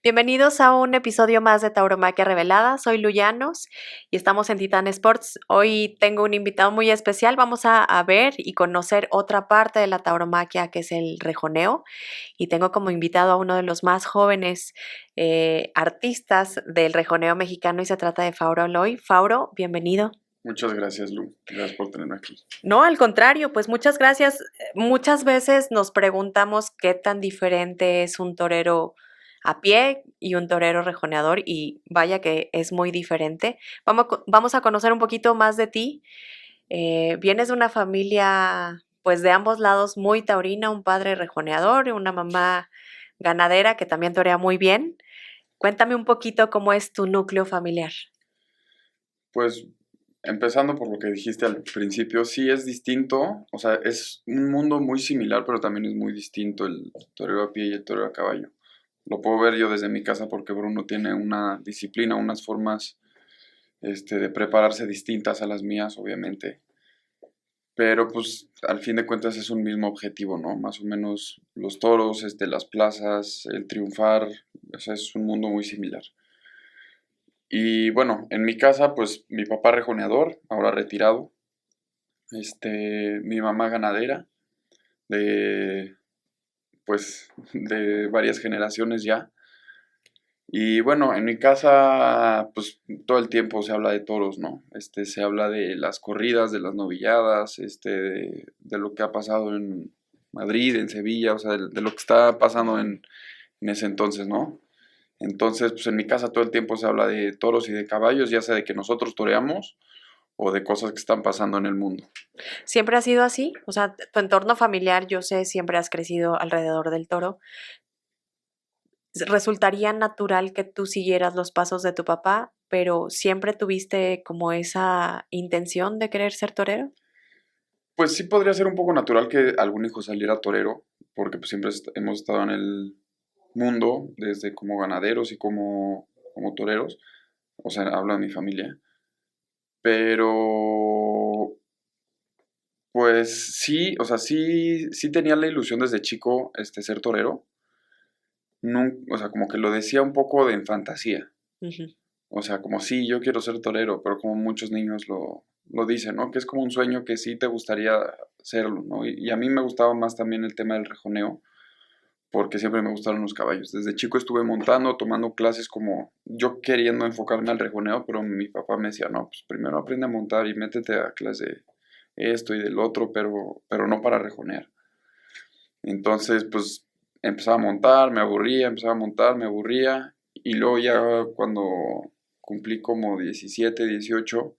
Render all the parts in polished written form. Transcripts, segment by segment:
Bienvenidos a un episodio más de Tauromaquia Revelada. Soy Luyanos y estamos en Titan Sports. Hoy tengo un invitado muy especial. Vamos a ver y conocer otra parte de la tauromaquia, que es el rejoneo. Y tengo como invitado a uno de los más jóvenes artistas del rejoneo mexicano y se trata de Fauro Aloy. Fauro, bienvenido. Muchas gracias, Lu. Gracias por tenerme aquí. No, al contrario, pues muchas gracias. Muchas veces nos preguntamos qué tan diferente es un torero a pie y un torero rejoneador y vaya que es muy diferente. Vamos a conocer un poquito más de ti. Vienes de una familia pues de ambos lados muy taurina, un padre rejoneador y una mamá ganadera que también torea muy bien. Cuéntame un poquito cómo es tu núcleo familiar. Pues empezando por lo que dijiste al principio, sí es distinto, o sea, es un mundo muy similar, pero también es muy distinto el torero a pie y el torero a caballo. Lo puedo ver yo desde mi casa porque Bruno tiene una disciplina, unas formas de prepararse distintas a las mías, obviamente. Pero pues al fin de cuentas es un mismo objetivo, ¿no? Más o menos los toros, las plazas, el triunfar, o sea, es un mundo muy similar. Y bueno, en mi casa, pues mi papá rejoneador, ahora retirado, mi mamá ganadera, de, pues, de varias generaciones ya. Y bueno, en mi casa, pues todo el tiempo se habla de toros, ¿no? Se habla de las corridas, de las novilladas, de lo que ha pasado en Madrid, en Sevilla, o sea, de lo que está pasando en ese entonces, ¿no? Entonces, pues en mi casa todo el tiempo se habla de toros y de caballos, ya sea de que nosotros toreamos o de cosas que están pasando en el mundo. ¿Siempre ha sido así? O sea, tu entorno familiar, yo sé, siempre has crecido alrededor del toro. Resultaría natural que tú siguieras los pasos de tu papá, pero ¿siempre tuviste como esa intención de querer ser torero? Pues sí podría ser un poco natural que algún hijo saliera torero, porque pues siempre hemos estado en el mundo, desde como ganaderos y como toreros, o sea, hablo de mi familia, pero pues sí, o sea, sí tenía la ilusión desde chico, ser torero, o sea, como que lo decía un poco de en fantasía. Ujú. O sea, como sí, yo quiero ser torero, pero como muchos niños lo dicen, ¿no? Que es como un sueño que sí te gustaría serlo, ¿no? Y a mí me gustaba más también el tema del rejoneo, porque siempre me gustaron los caballos. Desde chico estuve montando, tomando clases como yo queriendo enfocarme al rejoneo, pero mi papá me decía, no, pues primero aprende a montar y métete a clase de esto y del otro, pero no para rejonear. Entonces, pues empezaba a montar, me aburría, empezaba a montar, me aburría. Y luego ya cuando cumplí como 17, 18,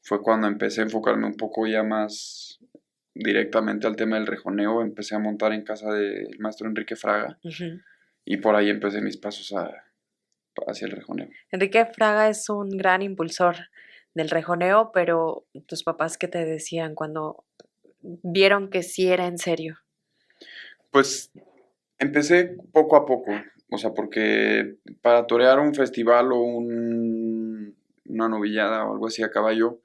fue cuando empecé a enfocarme un poco ya más directamente al tema del rejoneo. Empecé a montar en casa del maestro Enrique Fraga Ujú. y por ahí empecé mis pasos hacia el rejoneo. Enrique Fraga es un gran impulsor del rejoneo, pero tus papás, ¿qué te decían cuando vieron que sí era en serio? Pues empecé poco a poco, o sea, porque para torear un festival o una novillada o algo así a caballo,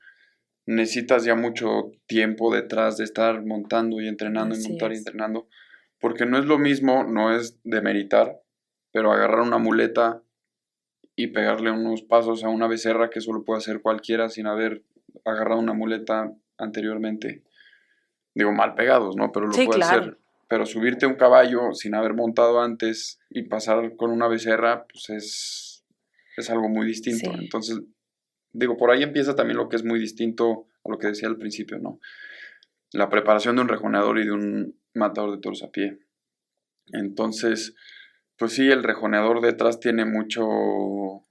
necesitas ya mucho tiempo detrás de estar montando y entrenando y Así montar y es. entrenando, porque no es lo mismo, no es demeritar, pero agarrar una muleta y pegarle unos pasos a una becerra que eso lo puede hacer cualquiera sin haber agarrado una muleta anteriormente. Digo, mal pegados, ¿no? Pero lo Sí, puede claro. hacer. Pero subirte a un caballo sin haber montado antes y pasar con una becerra, pues es algo muy distinto. Sí. Entonces, digo, por ahí empieza también lo que es muy distinto a lo que decía al principio, ¿no? La preparación de un rejoneador y de un matador de toros a pie. Entonces, pues sí, el rejoneador detrás tiene mucho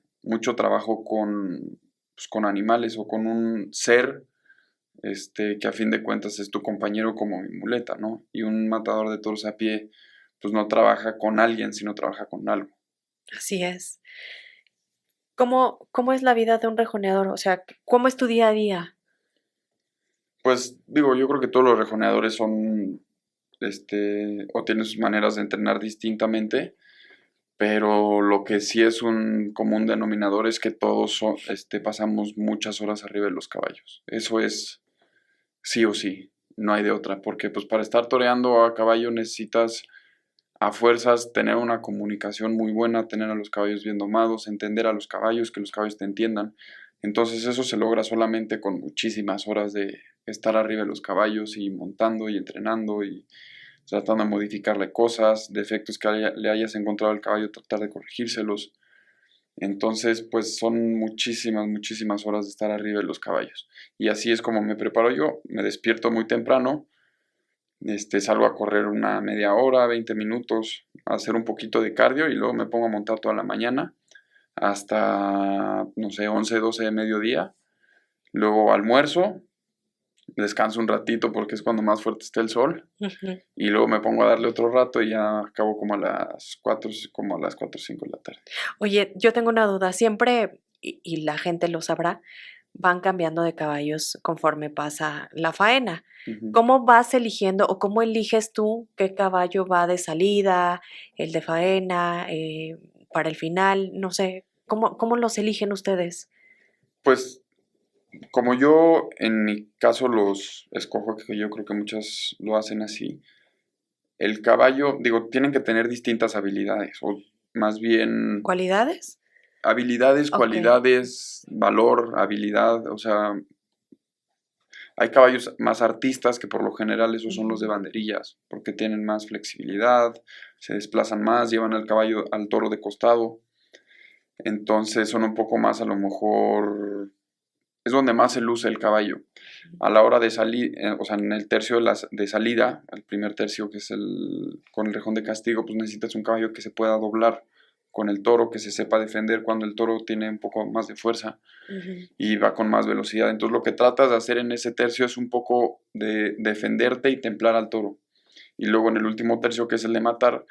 trabajo pues, con animales o con un ser que a fin de cuentas es tu compañero como mi muleta, ¿no? Y un matador de toros a pie, pues no trabaja con alguien, sino trabaja con algo. Así es. ¿Cómo es la vida de un rejoneador? O sea, ¿cómo es tu día a día? Pues digo, yo creo que todos los rejoneadores son, o tienen sus maneras de entrenar distintamente, pero lo que sí es un común denominador es que todos pasamos muchas horas arriba de los caballos. Eso es sí o sí, no hay de otra, porque pues para estar toreando a caballo necesitas a fuerzas tener una comunicación muy buena, tener a los caballos bien domados, entender a los caballos, que los caballos te entiendan. Entonces eso se logra solamente con muchísimas horas de estar arriba de los caballos y montando y entrenando y tratando de modificarle cosas, defectos que le hayas encontrado al caballo, tratar de corregírselos. Entonces, pues son muchísimas horas de estar arriba de los caballos. Y así es como me preparo yo. Me despierto muy temprano, salgo a correr una media hora, 20 minutos, a hacer un poquito de cardio y luego me pongo a montar toda la mañana hasta, no sé, 11 12 de mediodía. Luego almuerzo, descanso un ratito porque es cuando más fuerte está el sol. Ujú. Y luego me pongo a darle otro rato y ya acabo como a las 4 como a las 4 o 5 de la tarde. Oye, yo tengo una duda, siempre, y la gente lo sabrá, van cambiando de caballos conforme pasa la faena. Ujú. ¿Cómo vas eligiendo o cómo eliges tú qué caballo va de salida, el de faena, para el final? No sé, ¿cómo los eligen ustedes? Pues como yo en mi caso los escojo, que yo creo que muchas lo hacen así, el caballo, digo, tienen que tener distintas habilidades, o más bien ¿Cualidades? habilidades, Ok. cualidades, valor, habilidad, o sea, hay caballos más artistas que por lo general esos son los de Ujú. banderillas, porque tienen más flexibilidad, se desplazan más, llevan al caballo al toro de costado, entonces son un poco más a lo mejor, es donde más se luce el caballo. A la hora de salir, o sea, en el tercio de salida, el primer tercio que es el con el rejón de castigo, pues necesitas un caballo que se pueda doblar con el toro, que se sepa defender cuando el toro tiene un poco más de fuerza Ujú. y va con más velocidad. Entonces lo que tratas de hacer en ese tercio es un poco de defenderte y templar al toro. Y luego en el último tercio, que es el de matar,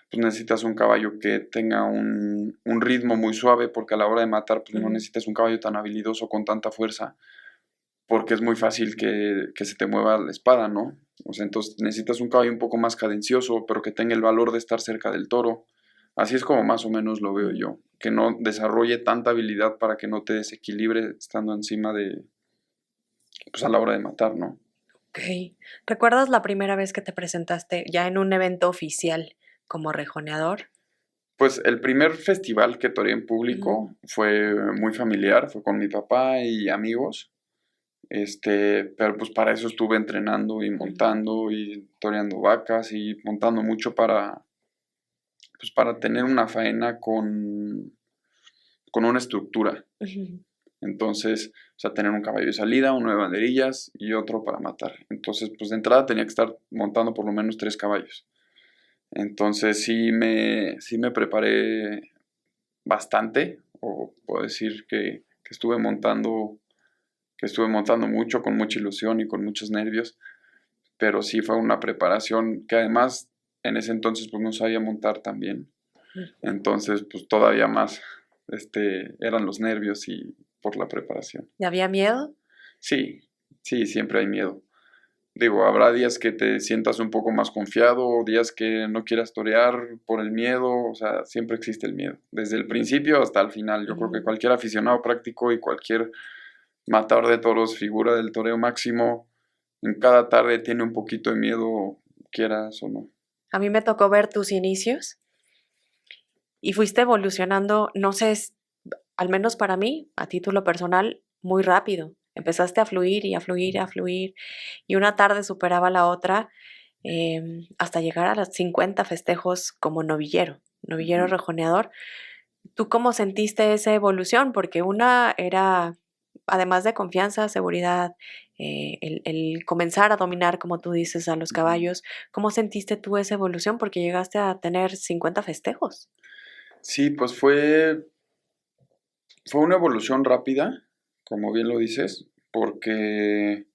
pues necesitas un caballo que tenga un ritmo muy suave, porque a la hora de matar, pues no Ujú. necesitas un caballo tan habilidoso con tanta fuerza, porque es muy fácil que se te mueva la espada, ¿no? O sea, entonces necesitas un caballo un poco más cadencioso, pero que tenga el valor de estar cerca del toro. Así es como más o menos lo veo Mm. yo, que no desarrolle tanta habilidad para que no te desequilibre estando encima de, pues a la hora de matar, ¿no? Ok. ¿Recuerdas la primera vez que te presentaste ya en un evento oficial como rejoneador? Pues el primer festival que toreé en Ujú. público fue muy familiar, fue con mi papá y amigos, pero pues para eso estuve entrenando y Ujú. montando y toreando vacas y montando mucho pues para tener una faena con una estructura. Ujú. Entonces, o sea, tener un caballo de salida, uno de banderillas y otro para matar. Entonces, pues de entrada tenía que estar montando por lo menos 3 caballos. Entonces sí me preparé bastante, o puedo decir que estuve montando mucho, con mucha ilusión y con muchos nervios, pero sí fue una preparación que además en ese entonces pues no sabía montar tan bien. Ujú. Entonces, pues todavía más, eran los nervios y por la preparación. ¿Y había miedo? Sí, sí, siempre hay miedo. Digo, habrá días que te sientas un poco más confiado, días que no quieras torear por el miedo, o sea, siempre existe el miedo, desde el principio hasta el final. Yo creo que Ujú. cualquier aficionado práctico y cualquier matador de toros, figura del toreo máximo, en cada tarde tiene un poquito de miedo, quieras o no. A mí me tocó ver tus inicios y fuiste evolucionando, no sé, al menos para mí, a título personal, muy rápido. Empezaste a fluir y a fluir, a fluir, y una tarde superaba la otra, hasta llegar a los 50 festejos como novillero, novillero Ujú. rejoneador. ¿Tú cómo sentiste esa evolución? Porque una era, además de confianza, seguridad, el comenzar a dominar, como tú dices, a los Ujú. caballos. ¿Cómo sentiste tú esa evolución? Porque llegaste a tener 50 festejos. Sí, pues fue una evolución rápida, como bien lo dices, porque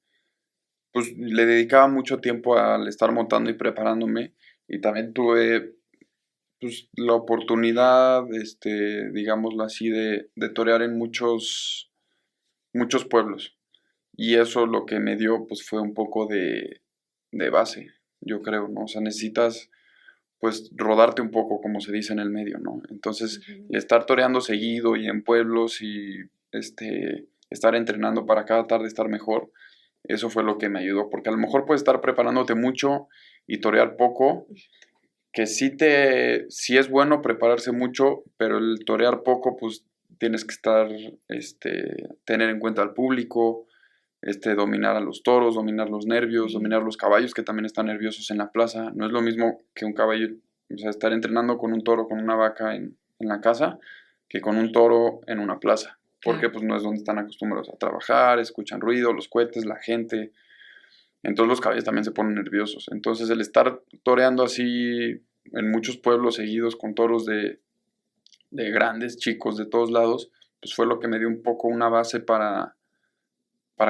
pues le dedicaba mucho tiempo al estar montando y preparándome y también tuve pues la oportunidad, digámoslo así, de torear en muchos pueblos. Y eso lo que me dio pues fue un poco de base, yo creo, ¿no? O sea, necesitas pues rodarte un poco, como se dice en el medio, ¿no? Entonces, Ujú. el estar toreando seguido y en pueblos y estar entrenando para cada tarde estar mejor, eso fue lo que me ayudó, porque a lo mejor puedes estar preparándote mucho y torear poco, que sí es bueno prepararse mucho, pero el torear poco, pues tienes que tener en cuenta al público, dominar a los toros, dominar los nervios, dominar los caballos que también están nerviosos en la plaza. No es lo mismo que un caballo, o sea, estar entrenando con un toro, con una vaca en la casa, que con un toro en una plaza. Porque Claro. pues no es donde están acostumbrados a trabajar, escuchan ruido, los cohetes, la gente. Entonces los caballos también se ponen nerviosos. Entonces el estar toreando así en muchos pueblos seguidos con toros de grandes, chicos, de todos lados, pues fue lo que me dio un poco una base para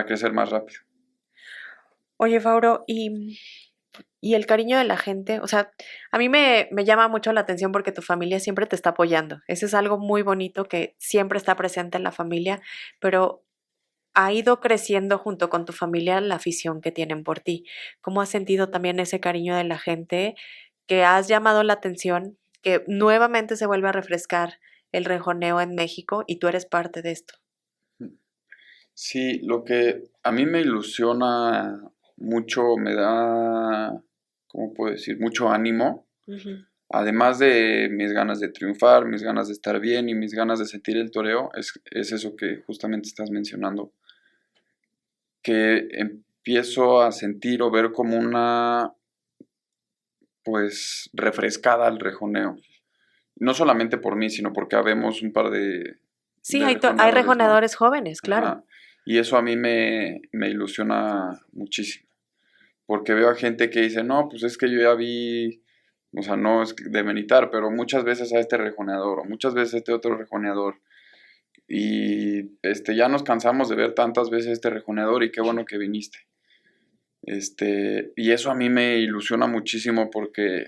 crecer más rápido. Oye, Fauro, y el cariño de la gente, o sea, a mí me llama mucho la atención porque tu familia siempre te está apoyando. Ese es algo muy bonito que siempre está presente en la familia, pero ha ido creciendo junto con tu familia la afición que tienen por ti. ¿Cómo has sentido también ese cariño de la gente que has llamado la atención, que nuevamente se vuelve a refrescar el rejoneo en México y tú eres parte de esto? Sí, lo que a mí me ilusiona mucho, me da, ¿cómo puedo decir? Mucho ánimo, Ujú. además de mis ganas de triunfar, mis ganas de estar bien y mis ganas de sentir el toreo, es eso que justamente estás mencionando, que empiezo a sentir o ver como una, pues, refrescada al rejoneo. No solamente por mí, sino porque habemos un par Sí, de hay rejoneadores, ¿no? rejoneadores jóvenes, claro. Ajá. Y eso a mí me ilusiona muchísimo, porque veo a gente que dice, no, pues es que yo ya vi, o sea, no es de meritar, pero muchas veces a este rejoneador, o muchas veces a este otro rejoneador, y ya nos cansamos de ver tantas veces este rejoneador y qué bueno que viniste. Y eso a mí me ilusiona muchísimo porque,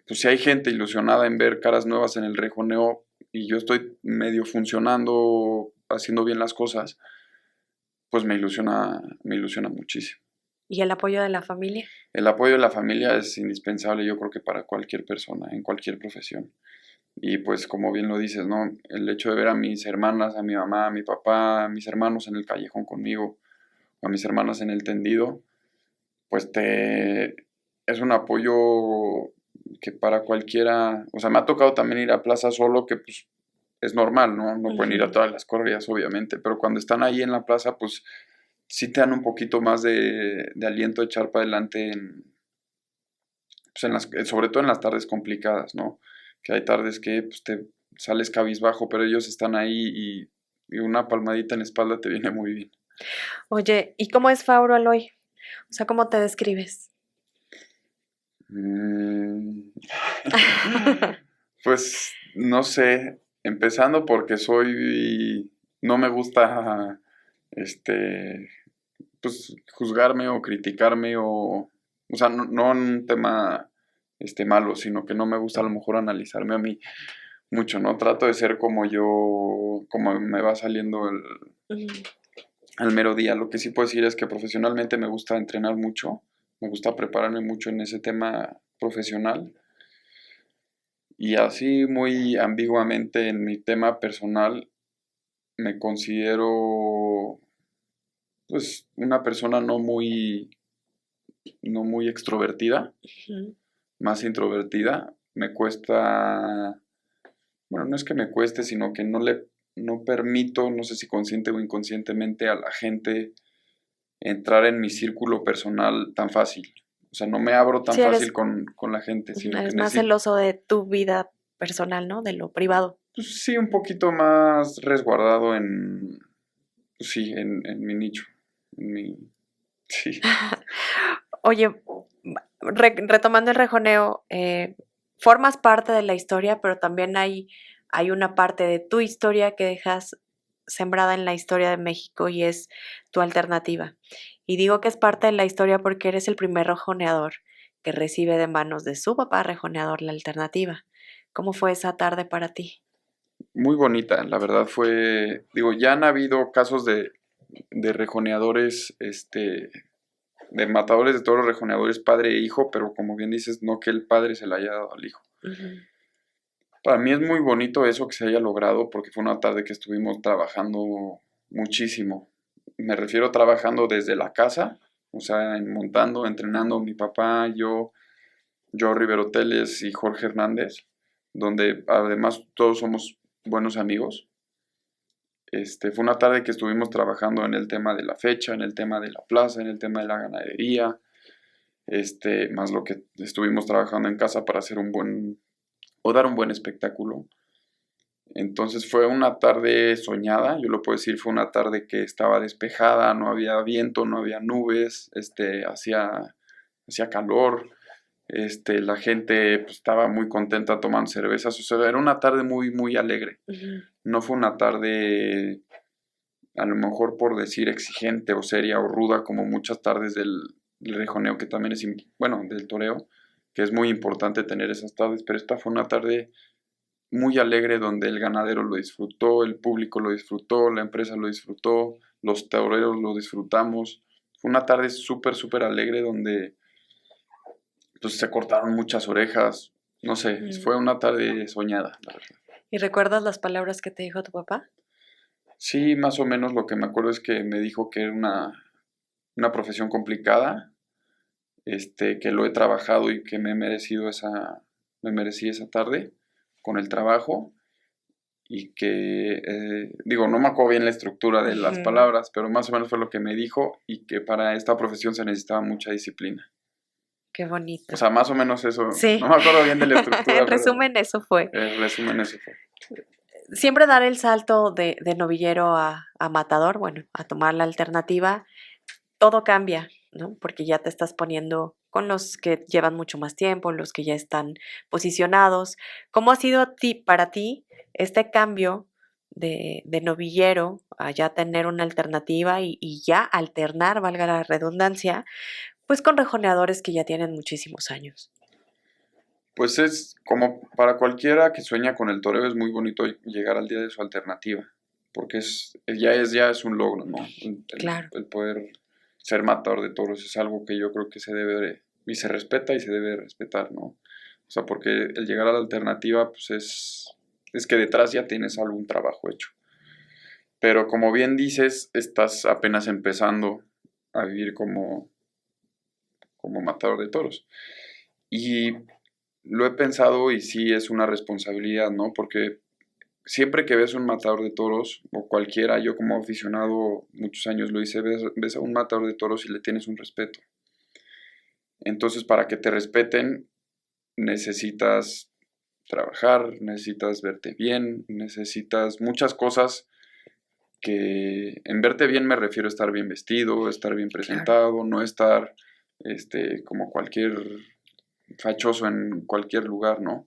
pues si hay gente ilusionada en ver caras nuevas en el rejoneo y yo estoy medio funcionando, haciendo bien las cosas, pues me ilusiona muchísimo. ¿Y el apoyo de la familia? El apoyo de la familia es indispensable, yo creo que para cualquier persona, en cualquier profesión. Y pues como bien lo dices, ¿no? El hecho de ver a mis hermanas, a mi mamá, a mi papá, a mis hermanos en el callejón conmigo, a mis hermanas en el tendido, pues es un apoyo que para cualquiera, o sea, me ha tocado también ir a plaza solo, que pues es normal, ¿no? No pueden ir a Ujú. todas las corridas, obviamente, pero cuando están ahí en la plaza, pues sí te dan un poquito más de aliento de echar para adelante pues, sobre todo en las tardes complicadas, ¿no? Que hay tardes que pues, te sales cabizbajo, pero ellos están ahí y una palmadita en la espalda te viene muy bien. Oye, ¿y cómo es Fauro Aloy? O sea, ¿cómo te describes? Mm, Pues no sé, empezando porque no me gusta, este, pues juzgarme o criticarme o sea, no en un tema, malo, sino que no me gusta a lo mejor analizarme a mí mucho, ¿no? Trato de ser como me va saliendo Ujú. al mero día. Lo que sí puedo decir es que profesionalmente me gusta entrenar mucho, me gusta prepararme mucho en ese tema profesional. Y así muy ambiguamente en mi tema personal, me considero pues una persona no muy extrovertida, Ujú. más introvertida. Me cuesta, bueno, no es que me cueste, sino que no permito, no sé si consciente o inconscientemente, a la gente entrar en mi círculo personal tan fácil. O sea, no me abro tan Sí, fácil con la gente, sino que eres más necesito, celoso de tu vida personal, ¿no? De lo privado. pues sí, un poquito más resguardado pues sí, en mi nicho, en mi, sí. Oye, retomando el rejoneo, formas parte de la historia, pero también hay una parte de tu historia que dejas sembrada en la historia de México y es tu alternativa. Y digo que es parte de la historia porque eres el primer rejoneador que recibe de manos de su papá rejoneador la alternativa. ¿Cómo fue esa tarde para ti? Muy bonita, la verdad digo, ya han habido casos de rejoneadores, de matadores de toros rejoneadores padre e hijo, pero como bien dices, no que el padre se la haya dado al hijo. Ujú. Para mí es muy bonito eso que se haya logrado porque fue una tarde que estuvimos trabajando muchísimo. Me refiero trabajando desde la casa, o sea, montando, entrenando mi papá, yo, Joe Rivero Teles y Jorge Hernández, donde además todos somos buenos amigos. Fue una tarde que estuvimos trabajando en el tema de la fecha, en el tema de la plaza, en el tema de la ganadería, más lo que estuvimos trabajando en casa para hacer dar un buen espectáculo. Entonces fue una tarde soñada, yo lo puedo decir, fue una tarde que estaba despejada, no había viento, no había nubes, hacía calor, la gente pues, estaba muy contenta tomando cervezas, o sea, era una tarde muy, muy alegre. Ujú. No fue una tarde, a lo mejor por decir exigente o seria o ruda, como muchas tardes del rejoneo, que también es, bueno, del toreo, que es muy importante tener esas tardes, pero esta fue una tarde muy alegre donde el ganadero lo disfrutó, el público lo disfrutó, la empresa lo disfrutó, los toreros lo disfrutamos. Fue una tarde súper, súper alegre donde pues, se cortaron muchas orejas. No sé, Ujú. fue una tarde soñada, la verdad. ¿Y recuerdas las palabras que te dijo tu papá? Sí, más o menos lo que me acuerdo es que me dijo que era una profesión complicada, que lo he trabajado y que me merecí esa tarde con el trabajo y que, digo, no me acuerdo bien la estructura de las Ujú. palabras, pero más o menos fue lo que me dijo y que para esta profesión se necesitaba mucha disciplina. Qué O bonito. sea, más o menos eso, no Sí, me acuerdo bien de la en estructura, pero resumen, eso fue. el resumen eso fue. Siempre dar el salto de novillero a matador, bueno, a tomar la alternativa, todo cambia, ¿no? Porque ya te estás poniendo con los que llevan mucho más tiempo, los que ya están posicionados. ¿Cómo ha sido para ti este cambio de novillero a ya tener una alternativa y ya alternar, valga la redundancia, pues con rejoneadores que ya tienen muchísimos años? Pues es como para cualquiera que sueña con el toreo, es muy bonito llegar al día de su alternativa, porque ya es un logro, ¿no? Claro. El poder ser matador de toros es algo que yo creo que se debe y se respeta y se debe respetar, ¿no? O sea, porque el llegar a la alternativa, pues es que detrás ya tienes algún trabajo hecho. Pero como bien dices, estás apenas empezando a vivir como matador de toros. Y lo he pensado y sí es una responsabilidad, ¿no? Porque siempre que ves un matador de toros, o cualquiera, yo como aficionado muchos años lo hice, ves a un matador de toros y le tienes un respeto. Entonces, para que te respeten, necesitas trabajar, necesitas verte bien, necesitas muchas cosas que en verte bien me refiero a estar bien vestido, estar bien Claro. presentado, no estar como cualquier fachoso en cualquier lugar, ¿no?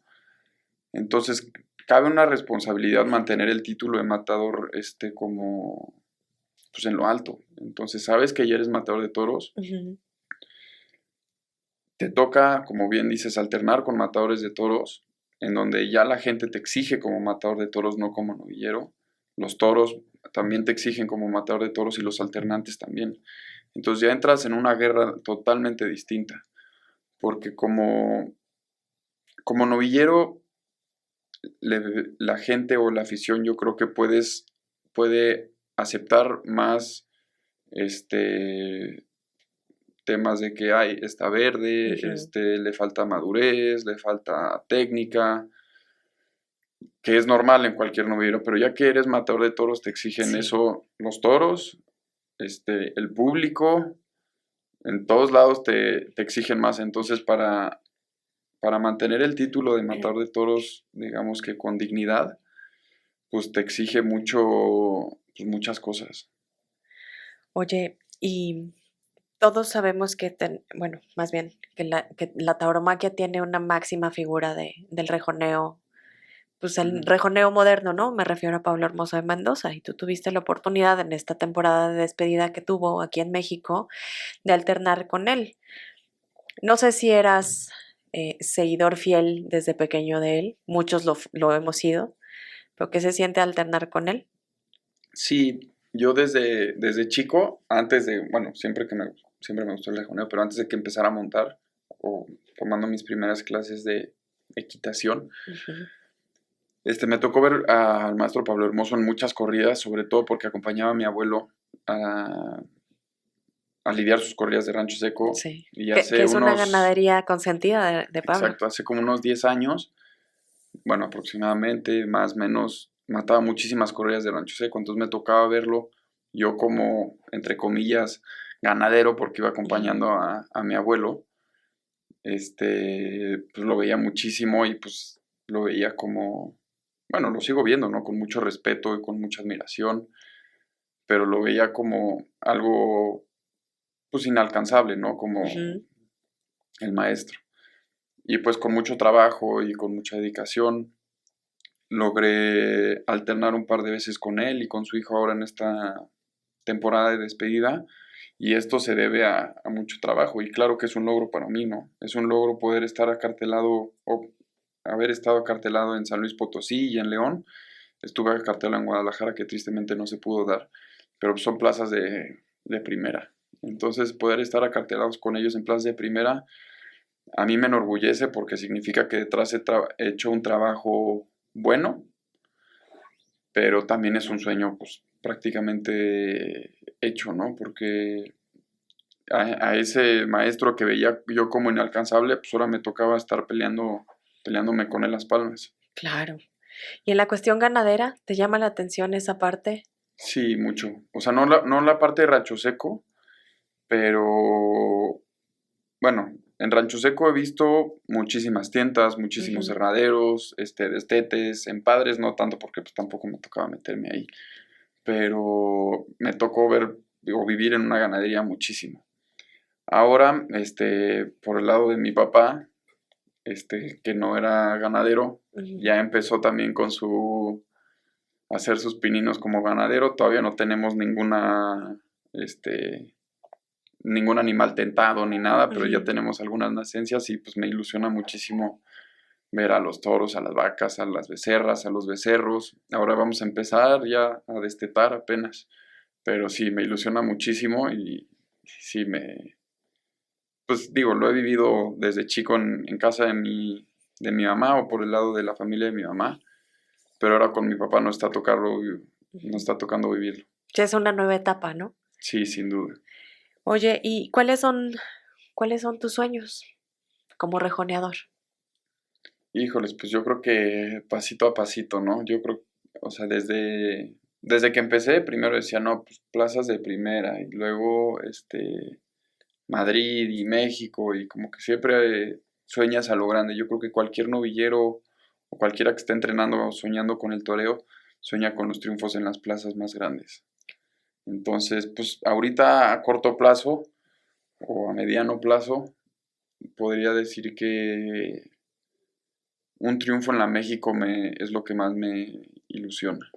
Entonces, cabe una responsabilidad mantener el título de matador como pues en lo alto. Entonces, sabes que ya eres matador de toros, Ujú. te toca, como bien dices, alternar con matadores de toros, en donde ya la gente te exige como matador de toros, no como novillero. Los toros también te exigen como matador de toros y los alternantes también. Entonces ya entras en una guerra totalmente distinta, porque como novillero, la gente o la afición yo creo que puede aceptar más temas de que hay, está verde, Ujú. le falta madurez, le falta técnica, que es normal en cualquier novillero, pero ya que eres matador de toros te exigen Sí. eso los toros, el público, en todos lados te exigen más, entonces para mantener el título de matador de toros, digamos que con dignidad, pues te exige pues muchas cosas. Oye, y todos sabemos que, bueno, más bien, que la tauromaquia tiene una máxima figura del rejoneo, pues el Ujú. rejoneo moderno, ¿no? Me refiero a Pablo Hermoso de Mendoza, y tú tuviste la oportunidad en esta temporada de despedida que tuvo aquí en México de alternar con él. No sé si eras seguidor fiel desde pequeño de él, muchos lo hemos sido, pero ¿qué se siente alternar con él? Sí, yo desde chico, bueno, siempre me gustó el rejoneo, pero antes de que empezara a montar o tomando mis primeras clases de equitación, Ujú. me tocó ver al maestro Pablo Hermoso en muchas corridas, sobre todo porque acompañaba a mi abuelo a, a lidiar sus corridas de rancho seco. Sí. Y Que hace es una unos, ganadería consentida de Pablo. exacto, hace como unos 10 años, bueno, aproximadamente, más o menos, mataba muchísimas corridas de rancho seco. Entonces me tocaba verlo yo como, entre comillas, ganadero, porque iba acompañando a mi abuelo. Pues lo veía muchísimo y pues lo veía como, bueno, lo sigo viendo, ¿no? Con mucho respeto y con mucha admiración, pero lo veía como algo, pues inalcanzable, ¿no? Como Ujú. el maestro. Y pues con mucho trabajo y con mucha dedicación logré alternar un par de veces con él y con su hijo ahora en esta temporada de despedida. Y esto se debe a mucho trabajo y claro que es un logro para mí, ¿no? Es un logro poder estar acartelado o haber estado acartelado en San Luis Potosí y en León. Estuve acartelado en Guadalajara que tristemente no se pudo dar, pero son plazas de primera. Entonces poder estar acartelados con ellos en plazas de primera a mí me enorgullece porque significa que detrás he hecho un trabajo bueno, pero también es un sueño pues prácticamente hecho, ¿no? Porque a ese maestro que veía yo como inalcanzable, pues ahora me tocaba estar peleándome con él las palmas. Claro. ¿Y en la cuestión ganadera, te llama la atención esa parte? Sí, mucho. O sea, no la parte de Rancho Seco, pero bueno, en Rancho Seco he visto muchísimas tiendas, muchísimos Ujú. cerraderos, destetes, en Padres no tanto porque pues tampoco me tocaba meterme ahí, pero me tocó ver o vivir en una ganadería muchísimo. Ahora, por el lado de mi papá, que no era ganadero, Ujú. ya empezó también hacer sus pininos como ganadero. Todavía no tenemos este, ningún animal tentado ni nada, pero ya Ujú. tenemos algunas nacencias y pues me ilusiona muchísimo ver a los toros, a las vacas, a las becerras, a los becerros. Ahora vamos a empezar ya a destetar apenas, pero sí, me ilusiona muchísimo y sí pues digo, lo he vivido desde chico en casa de mi mamá o por el lado de la familia de mi mamá, pero ahora con mi papá no Ujú. está tocando vivirlo. Ya es una nueva etapa, ¿no? Sí, sin duda. Oye, ¿y cuáles son tus sueños como rejoneador? Híjoles, pues yo creo que pasito a pasito, ¿no? Yo creo, o sea, desde que empecé, primero decía, no, pues plazas de primera, y luego, Madrid y México, y como que siempre sueñas a lo grande. Yo creo que cualquier novillero o cualquiera que esté entrenando o soñando con el toreo, sueña con los triunfos en las plazas más grandes. Entonces, pues ahorita a corto plazo o a mediano plazo, podría decir que un triunfo en la México es lo que más me ilusiona.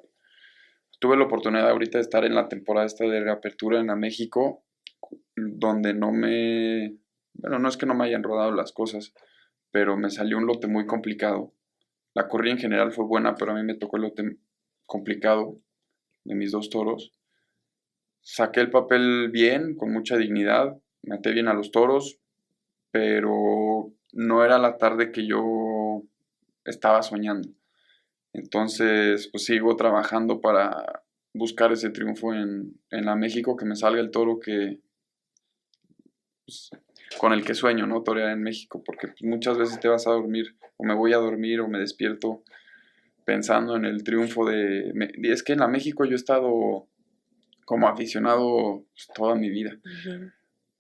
Tuve la oportunidad ahorita de estar en la temporada esta de reapertura en la México, donde bueno, no es que no me hayan rodado las cosas, pero me salió un lote muy complicado. La corrida en general fue buena, pero a mí me tocó el lote complicado de mis dos toros. Saqué el papel bien, con mucha dignidad, maté bien a los toros, pero no era la tarde que yo estaba soñando. Entonces, pues sigo trabajando para buscar ese triunfo en la México, que me salga el toro pues, con el que sueño, ¿no? Torear en México, porque pues, muchas veces te vas a dormir, o me voy a dormir, o me despierto pensando en el triunfo y es que en la México yo he estado como aficionado pues, toda mi vida. Ujú.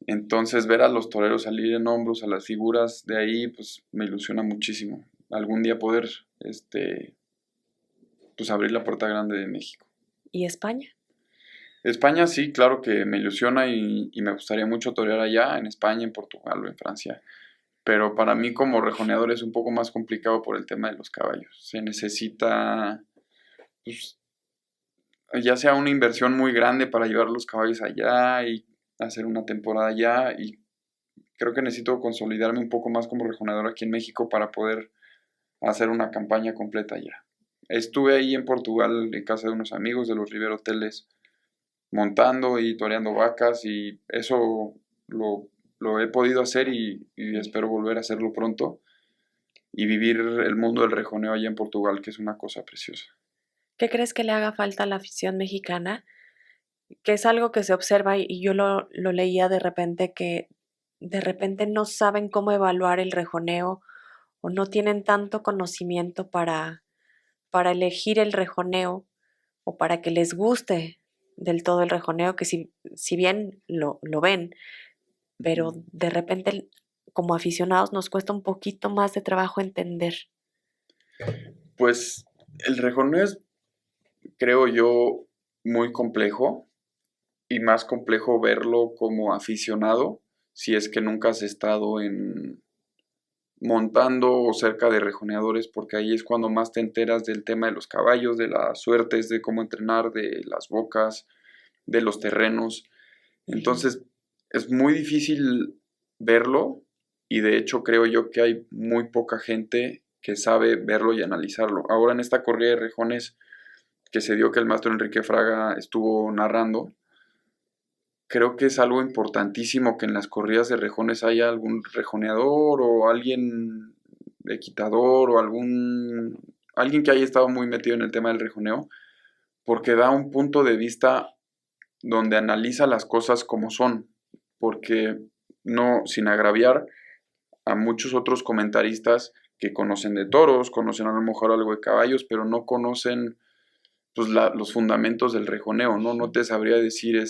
Entonces, ver a los toreros salir en hombros, a las figuras de ahí, pues me ilusiona muchísimo. Algún día poder, pues abrir la puerta grande de México. ¿Y España? España sí, claro que me ilusiona y me gustaría mucho torear allá, en España, en Portugal o en Francia. Pero para mí como rejoneador es un poco más complicado por el tema de los caballos. Se necesita, pues, ya sea una inversión muy grande para llevar los caballos allá y hacer una temporada allá. Y creo que necesito consolidarme un poco más como rejoneador aquí en México para poder hacer una campaña completa allá. Estuve ahí en Portugal en casa de unos amigos de los Rivero Hoteles montando y toreando vacas y eso lo he podido hacer y espero volver a hacerlo pronto y vivir el mundo del rejoneo allá en Portugal, que es una cosa preciosa. ¿Qué crees que le haga falta a la afición mexicana que es algo que se observa y yo lo leía de repente, que de repente no saben cómo evaluar el rejoneo o no tienen tanto conocimiento para elegir el rejoneo o para que les guste del todo el rejoneo, que si bien lo ven, pero Ujú. de repente como aficionados nos cuesta un poquito más de trabajo entender. Pues el rejoneo es, creo yo, muy complejo y más complejo verlo como aficionado si es que nunca has estado en montando o cerca de rejoneadores, porque ahí es cuando más te enteras del tema de los caballos, de las suertes, de cómo entrenar, de las bocas, de los terrenos. Ujú. Entonces, es muy difícil verlo y de hecho creo yo que hay muy poca gente que sabe verlo y analizarlo. Ahora en esta corrida de rejones que se dio que el maestro Enrique Fraga estuvo narrando, creo que es algo importantísimo que en las corridas de rejones haya algún rejoneador o alguien equitador o alguien que haya estado muy metido en el tema del rejoneo, porque da un punto de vista donde analiza las cosas como son, porque no, sin agraviar a muchos otros comentaristas que conocen de toros, conocen a lo mejor algo de caballos, pero no conocen pues, los fundamentos del rejoneo, ¿no? No te sabría decir,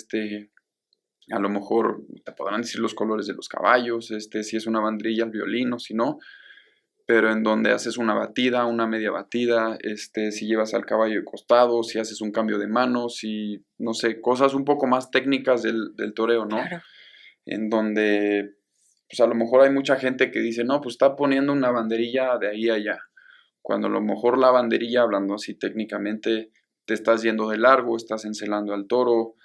a lo mejor te podrán decir los colores de los caballos, si es una bandrilla, el violín o si no, pero en donde haces una batida, una media batida, si llevas al caballo de costado, si haces un cambio de manos, si, no sé, cosas un poco más técnicas del toreo, ¿no? Claro. En donde, pues a lo mejor hay mucha gente que dice, no, pues está poniendo una banderilla de ahí a allá, cuando a lo mejor la banderilla, hablando así técnicamente, te estás yendo de largo, estás encelando al toro,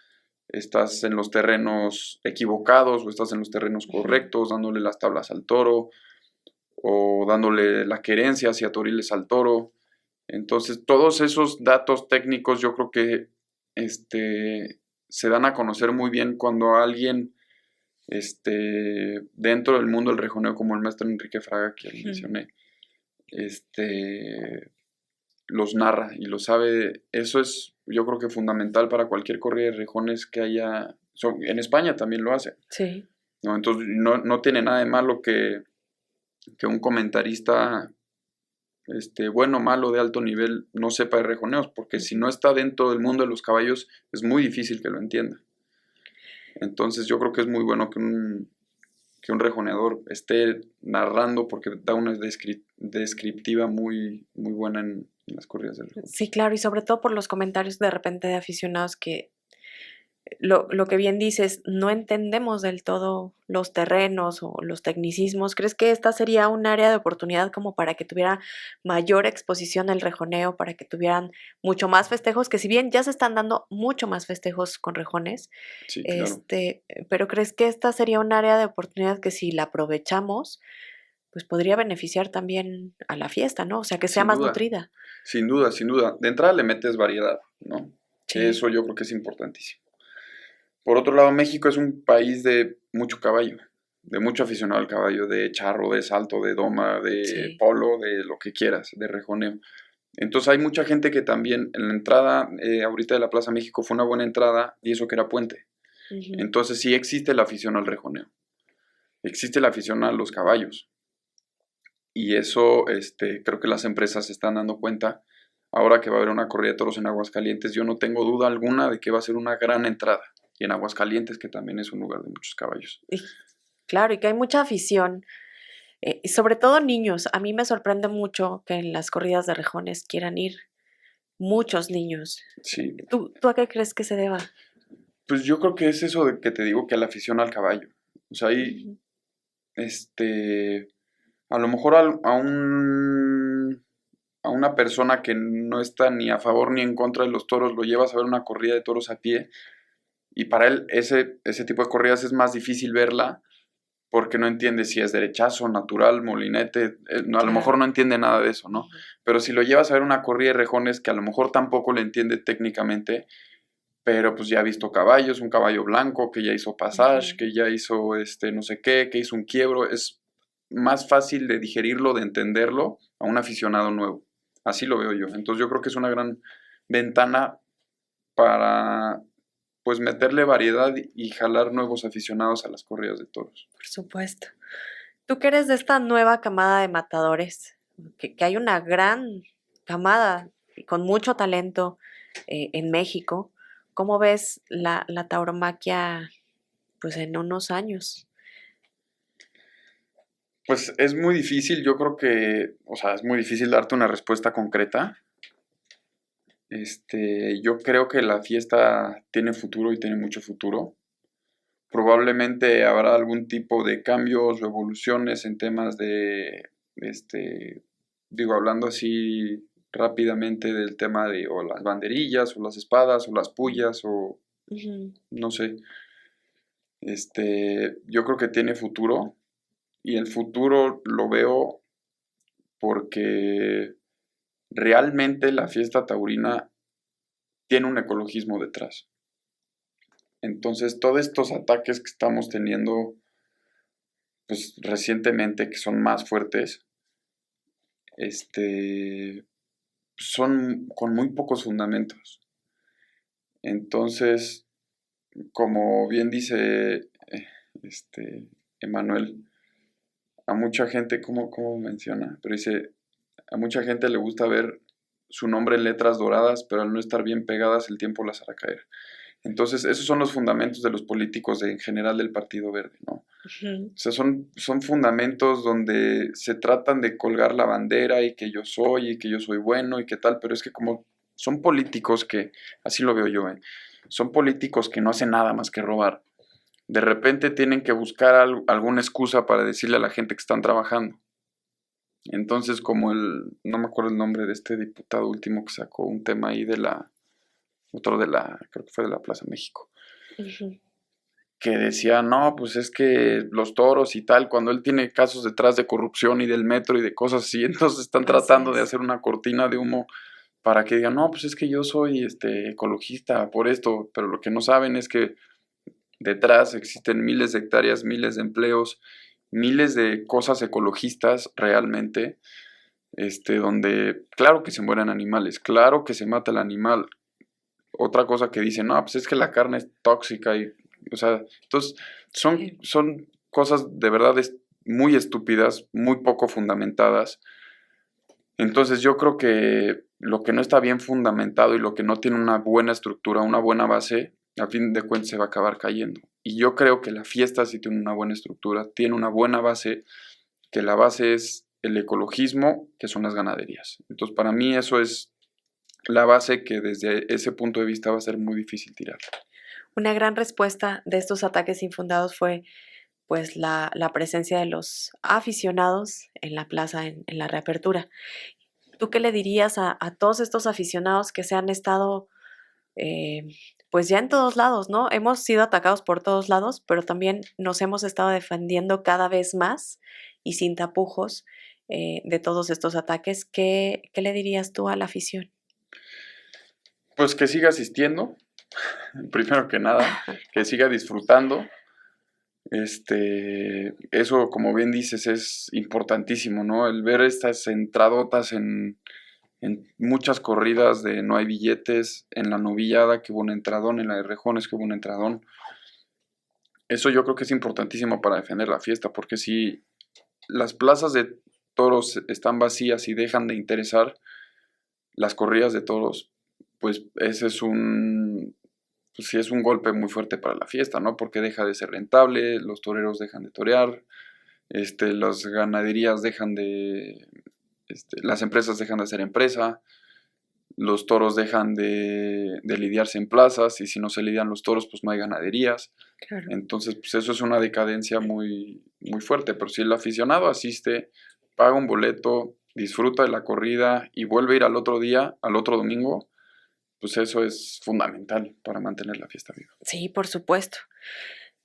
estás en los terrenos equivocados o estás en los terrenos Ujú. correctos, dándole las tablas al toro o dándole la querencia hacia toriles al toro. Entonces, todos esos datos técnicos yo creo que se dan a conocer muy bien cuando alguien dentro del mundo del rejoneo, como el maestro Enrique Fraga, que Ujú. mencioné, este, los narra y lo sabe. Eso es, yo creo que fundamental para cualquier corrida de rejones que haya. En España también lo hace, Sí. ¿no? Entonces, no tiene nada de malo que un comentarista bueno, malo, de alto nivel, no sepa de rejoneos, porque si Ujú. no está dentro del mundo de los caballos, es muy difícil que lo entienda. Entonces yo creo que es muy bueno que un rejoneador esté narrando porque da una descriptiva muy, muy buena en las corridas de Sí, rejones. claro, y sobre todo por los comentarios de repente de aficionados que lo que bien dices, no entendemos del todo los terrenos o los tecnicismos. ¿Crees que esta sería un área de oportunidad como para que tuviera mayor exposición al rejoneo, para que tuvieran mucho más festejos, que si bien ya se están dando mucho más festejos con rejones, Sí, claro, pero crees que esta sería un área de oportunidad que si la aprovechamos, pues podría beneficiar también a la fiesta, ¿no? O sea, que sea sin más duda, nutrida. sin duda, sin duda. De entrada le metes variedad, ¿no? Que Sí. eso yo creo que es importantísimo. Por otro lado, México es un país de mucho caballo, de mucho aficionado al caballo, de charro, de salto, de doma, de Sí. polo, de lo que quieras, de rejoneo. Entonces hay mucha gente que también en la entrada, ahorita de la Plaza México fue una buena entrada y eso que era puente. Ujú. Entonces sí existe la afición al rejoneo, existe la afición a los caballos y eso creo que las empresas se están dando cuenta. Ahora que va a haber una corrida de toros en Aguascalientes, yo no tengo duda alguna de que va a ser una gran entrada. Y en Aguascalientes, que también es un lugar de muchos caballos. Y claro, y que hay mucha afición. Y sobre todo niños. A mí me sorprende mucho que en las corridas de rejones quieran ir muchos niños. Sí, ¿Tú a qué crees que se deba? pues yo creo que es eso de que te digo que la afición al caballo. O sea, hay, Ujú. a lo mejor a una persona que no está ni a favor ni en contra de los toros, lo llevas a ver una corrida de toros a pie y para él ese tipo de corridas es más difícil verla porque no entiende si es derechazo, natural, molinete, a lo mejor Claro. no entiende nada de eso, ¿no? Ujú. Pero si lo llevas a ver una corrida de rejones que a lo mejor tampoco le entiende técnicamente, pero pues ya ha visto caballos, un caballo blanco que ya hizo passage, Ujú. que ya hizo no sé qué, que hizo un quiebro, es más fácil de digerirlo, de entenderlo a un aficionado nuevo. Así lo veo yo. Entonces yo creo que es una gran ventana para pues meterle variedad y jalar nuevos aficionados a las corridas de toros. Por supuesto. Tú que eres de esta nueva camada de matadores, que hay una gran camada con mucho talento en México, ¿cómo ves la tauromaquia pues en unos años? Pues es muy difícil, yo creo que, o sea, es muy difícil darte una respuesta concreta. Yo creo que la fiesta tiene futuro y tiene mucho futuro. Probablemente habrá algún tipo de cambios o evoluciones en temas digo, hablando así rápidamente del tema de o las banderillas o las espadas o las pullas o Ujú. no sé. Yo creo que tiene futuro y el futuro lo veo porque realmente la fiesta taurina tiene un ecologismo detrás. Entonces, todos estos ataques que estamos teniendo, pues recientemente, que son más fuertes, son con muy pocos fundamentos. Entonces, como bien dice Emanuel, a mucha gente, ¿cómo menciona? Pero dice, a mucha gente le gusta ver su nombre en letras doradas, pero al no estar bien pegadas, el tiempo las hará caer. Entonces, esos son los fundamentos de los políticos en general del Partido Verde, ¿no? Ujú. O sea, son fundamentos donde se tratan de colgar la bandera y que yo soy bueno y qué tal, pero es que como son políticos que, así lo veo yo, son políticos que no hacen nada más que robar. De repente tienen que buscar alguna excusa para decirle a la gente que están trabajando. Entonces, no me acuerdo el nombre de este diputado último que sacó un tema ahí creo que fue de la Plaza México, Ujú. que decía, no, pues es que los toros y tal, cuando él tiene casos detrás de corrupción y del metro y de cosas así, entonces están Así tratando de es. hacer una cortina de humo para que digan, no, pues es que yo soy ecologista por esto, pero lo que no saben es que detrás existen miles de hectáreas, miles de empleos, miles de cosas ecologistas realmente, donde claro que se mueren animales, claro que se mata el animal. Otra cosa que dicen, no, pues es que la carne es tóxica y, o sea, entonces Sí. son cosas de verdad muy estúpidas, muy poco fundamentadas. Entonces yo creo que lo que no está bien fundamentado y lo que no tiene una buena estructura, una buena base, a fin de cuentas se va a acabar cayendo. Y yo creo que la fiesta sí tiene una buena estructura, tiene una buena base, que la base es el ecologismo, que son las ganaderías. Entonces para mí eso es la base que desde ese punto de vista va a ser muy difícil tirar. Una gran respuesta de estos ataques infundados fue pues la presencia de los aficionados en la plaza, en la reapertura. ¿Tú qué le dirías a todos estos aficionados que se han estado eh, pues ya en todos lados, ¿no? Hemos sido atacados por todos lados, pero también nos hemos estado defendiendo cada vez más y sin tapujos de todos estos ataques? ¿Qué le dirías tú a la afición? Pues que siga asistiendo, primero que nada, que siga disfrutando. Eso, como bien dices, es importantísimo, ¿no? El ver estas entradotas en muchas corridas de no hay billetes, en la novillada que hubo un entradón, en la de rejones que hubo un entradón. Eso yo creo que es importantísimo para defender la fiesta, porque si las plazas de toros están vacías y dejan de interesar las corridas de toros, pues ese es pues sí es un golpe muy fuerte para la fiesta, ¿no? Porque deja de ser rentable, los toreros dejan de torear, las ganaderías las empresas dejan de ser empresa, los toros dejan de lidiarse en plazas y si no se lidian los toros, pues no hay ganaderías. Claro. Entonces, pues eso es una decadencia muy, muy fuerte. Pero si el aficionado asiste, paga un boleto, disfruta de la corrida y vuelve a ir al otro día, al otro domingo, pues eso es fundamental para mantener la fiesta viva. Sí, por supuesto.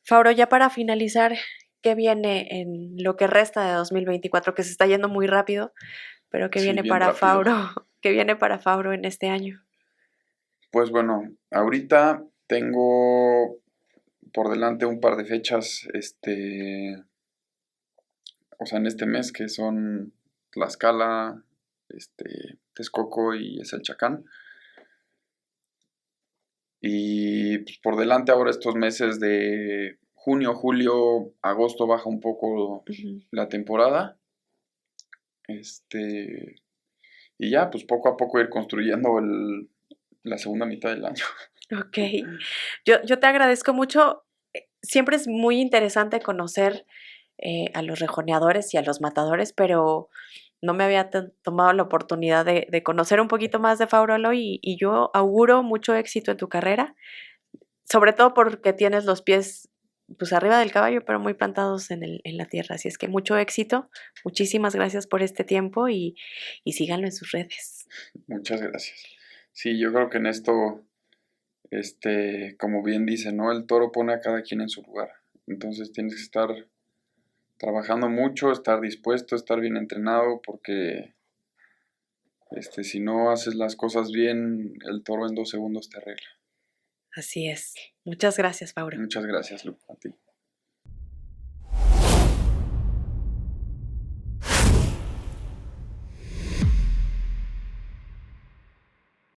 Fauro, ya para finalizar, ¿qué viene en lo que resta de 2024? Que se está yendo muy rápido, pero ¿qué Sí, viene bien para rápido. Fauro? ¿Qué viene para Fauro en este año? Pues bueno, ahorita tengo por delante un par de fechas, o sea, en este mes que son Tlaxcala, Texcoco y es el Chacán. Y pues, por delante ahora estos meses de junio, julio, agosto baja un poco Ujú. la temporada. Y ya, pues poco a poco ir construyendo la segunda mitad del año. Ok. Yo te agradezco mucho. Siempre es muy interesante conocer a los rejoneadores y a los matadores, pero no me había tomado la oportunidad de conocer un poquito más de Faurolo y yo auguro mucho éxito en tu carrera, sobre todo porque tienes los pies pues arriba del caballo, pero muy plantados en la tierra. Así es que mucho éxito. Muchísimas gracias por este tiempo y síganlo en sus redes. Muchas gracias. Sí, yo creo que en esto, como bien dice, ¿no? El toro pone a cada quien en su lugar. Entonces tienes que estar trabajando mucho, estar dispuesto, estar bien entrenado, porque si no haces las cosas bien, el toro en 2 segundos te arregla. Así es. Muchas gracias, Fauro. Muchas gracias, Lu, a ti.